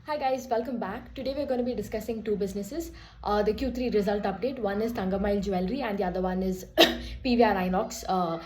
Hi guys, welcome back. Today we're going to be discussing two businesses. The Q3 result update. One is Thangamayil Jewellery and the other one is PVR INOX.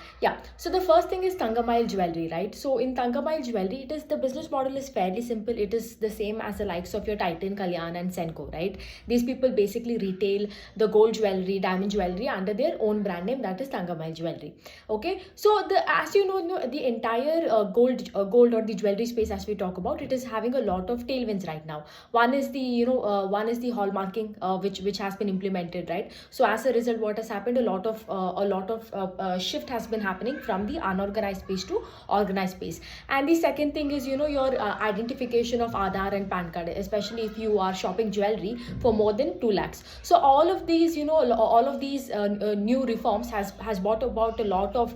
So the first thing is Thangamayil Jewellery, right? So in Thangamayil Jewellery, the business model is fairly simple. It is the same as the likes of your Titan, Kalyan and Senko, right? These people basically retail the gold jewelry, diamond jewelry under their own brand name, that is Thangamayil Jewellery. Okay, so as you know, the entire gold or the jewelry space, as we talk about, it is having a lot of tailwinds right now. One is the hallmarking, which has been implemented, right? So as a result, what has happened, a lot of shift has been happening from the unorganized space to organized space. And the second thing is, your identification of Aadhaar and PAN card, especially if you are shopping jewelry for more than 2 lakhs. So all of these, all of these new reforms has brought about a lot of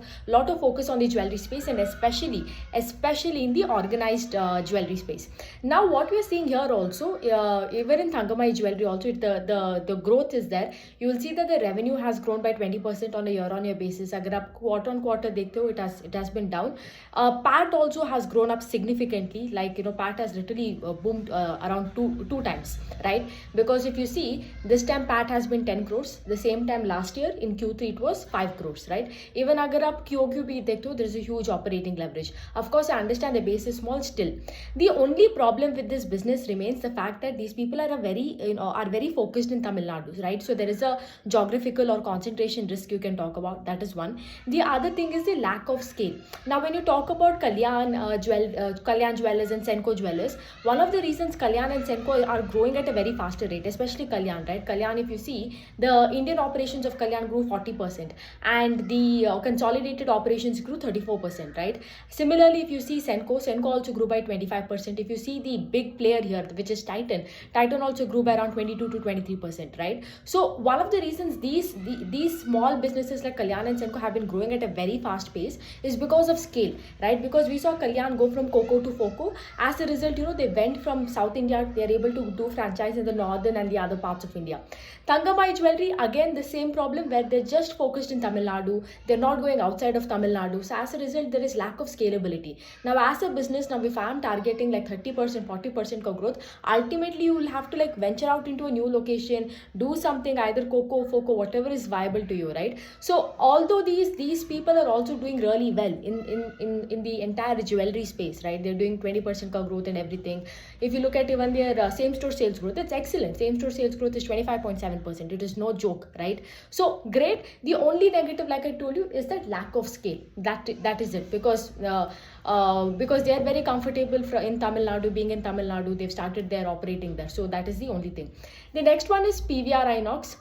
focus on the jewelry space, and especially in the organized jewelry space. Now what we are seeing here also, even in Thangamayil Jewellery also, the growth is there. You will see that the revenue has grown by 20% on a year-on-year basis. अगर आप quarter on quarter देखते हो, it has been down. PAT also has grown up significantly. Like, PAT has literally boomed around two times, right? Because if you see, this time PAT has been 10 crores. The same time last year in Q3 it was 5 crores, right? Even अगर आप QOQ भी देखते हो, there is a huge operating leverage. Of course, I understand the base is small still. The only problem with this business remains the fact that these people are very focused in Tamil Nadu, right? So there is a geographical or concentration risk you can talk about. That is one. The other thing is the lack of scale. Now, when you talk about Kalyan Jewellers and Senko Jewellers, one of the reasons Kalyan and Senko are growing at a very faster rate, especially Kalyan, right? Kalyan, if you see, the Indian operations of Kalyan grew 40%, and the consolidated operations grew 34%, right? Similarly, if you see Senko also grew by 25%. If you see the big player here, which is Titan also grew by around 22 to 23%, right? So one of the reasons these small businesses like Kalyan and Senko have been growing at a very fast pace is because of scale, right? Because we saw Kalyan go from Coco to Foco. As a result, they went from South India, they are able to do franchise in the northern and the other parts of India. Thangamayil Jewellery, again the same problem, where they're just focused in Tamil Nadu, they're not going outside of Tamil Nadu. So as a result, there is lack of scalability. Now as a business, now if I'm targeting like 30%, 40% growth, ultimately you will have to like venture out into a new location, do something, either Coco, Foco, whatever is viable to you, right? So although these people are also doing really well in the entire jewelry space, right? They're doing 20% growth and everything. If you look at even their same store sales growth, it's excellent. Same store sales growth is 25.7%. It is no joke, right? So great. The only negative, like I told you, is that lack of scale. That is it, because they are very comfortable in Tamil Nadu. Being in Tamil Nadu, they've started their operating there. So that is the only thing. The next one is PVR INOX.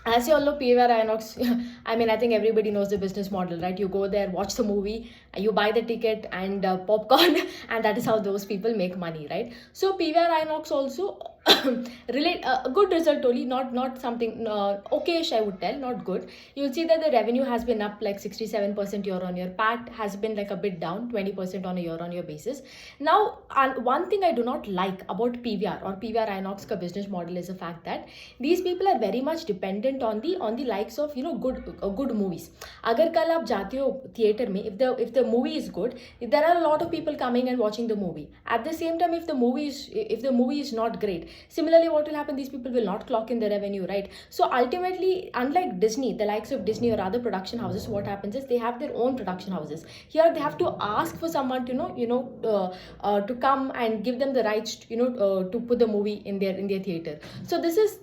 As you all know, PVR INOX, I mean, I think everybody knows the business model, right? You go there, watch the movie, you buy the ticket and popcorn, and that is how those people make money, right? So PVR INOX also a good result only, not something okayish, I would tell, not good. You'll see that the revenue has been up like 67% year on year. PAT has been like a bit down 20% on a year on year basis. Now, one thing I do not like about PVR or PVR INOX ka business model is the fact that these people are very much dependent on the likes of good movies. Agar kal aap jate ho theater mein, if the movie is good, there are a lot of people coming and watching the movie. At the same time, if the movie is not great, similarly what will happen, these people will not clock in the revenue, right? So ultimately, unlike Disney, the likes of Disney or other production houses, what happens is they have their own production houses. Here they have to ask for someone to to come and give them the rights to put the movie in their theater. So this is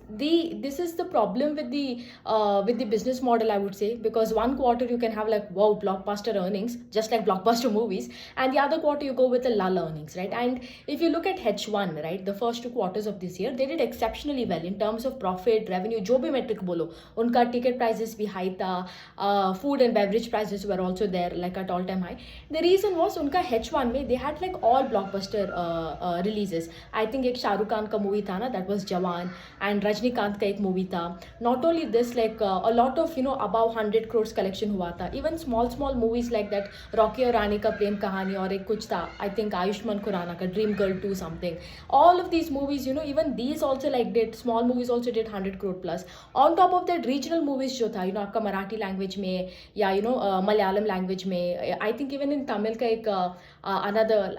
the problem with the business model, I would say, because one quarter you can have like wow blockbuster earnings, just like blockbuster movies, and the other quarter you go with the lull earnings, right? And if you look at H1, right, the first 2 quarters of this year, they did exceptionally well in terms of profit, revenue, jo bhi metric bolo. Unka ticket prices bhi high tha, food and beverage prices were also there like at all time high. The reason was unka H1 mein they had like all blockbuster releases. I think ek Shah Rukh Khan ka movie tha na, that was Jawan, and Rajnikant ka ek movie tha. Not only this, like a lot of above 100 crores collection hua tha. Even small movies like that Rocky aur Rani ka Prem Kahani or ek kuch tha, I think Ayushmann Khurrana ka Dream Girl 2 something. All of these movies, even these also like did, small movies also did 100 crore plus. On top of that, regional movies jo tha, आपका Marathi language में या Malayalam language में, I think even in Tamil का एक another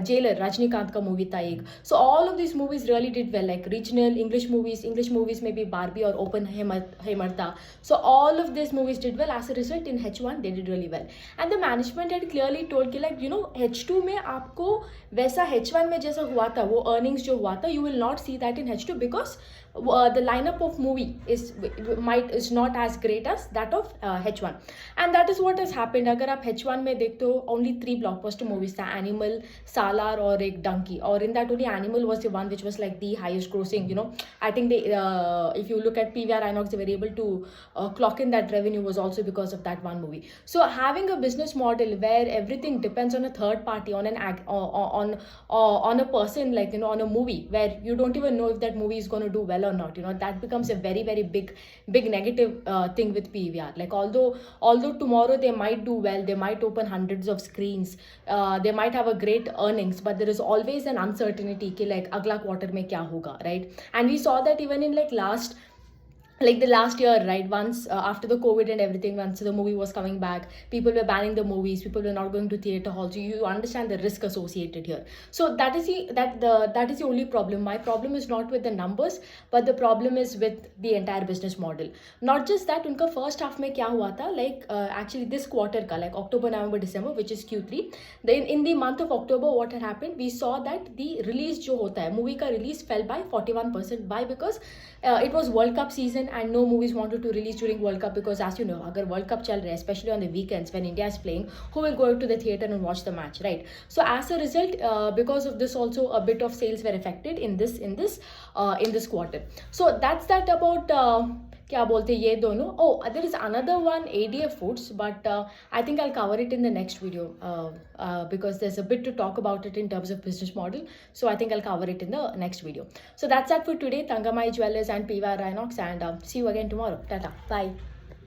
Jailer, Rajnikant ka movie tha ek. So all of these movies really did well, like regional English movies maybe Barbie or Oppenheimer tha. So all of these movies did well. As a result, in H1 they did really well, and the management had clearly told कि like H2 में आपको वैसा H1 में जैसा हुआ था वो earnings जो हुआ था, you will not see that in H2 because the lineup of movie is not as great as that of H1, and that is what has happened. अगर आप H1 में देखते हो, only 3 blockbuster movies था, Animal, Salar और एक Donkey, और in that only Animal was the one which was like the highest grossing. I think they if you look at PVR INOX, they were able to clock in that revenue was also because of that one movie. So having a business model where everything depends on a third party, on a person, like on a movie where you don't even know if that movie is going to do well or not, that becomes a very very big negative thing with PVR. Like although tomorrow they might do well, they might open hundreds of screens, they might have a great earnings, but there is always an uncertainty ki like agla quarter mein kya hoga, right? And we saw that even in the last year, right? Once after the COVID and everything, once the movie was coming back, people were banning the movies, people were not going to theater halls. So you understand the risk associated here. So that is the only problem. My problem is not with the numbers, but the problem is with the entire business model. Not just that, unka first half mein kya hua tha, like actually this quarter ka, like October, November, December, which is Q3. Then in the month of October, what had happened? We saw that the release jo hota hai, movie ka release fell by 41%. Why? Because it was World Cup season and no movies wanted to release during World Cup, because as you know, agar World Cup chal raha hai, especially on the weekends when India is playing, who will go to the theater and watch the match, right? So as a result, because of this also a bit of sales were affected in this quarter. So that's that about क्या बोलते हैं ये दोनों. Oh, there is another one, ADF Foods, but I think I'll cover it in the next video because there's a bit to talk about it in terms of business model. So I think I'll cover it in the next video. So that's that for today. Thangamayil Jewellers and PVR INOX, and see you again tomorrow. Tata. Bye.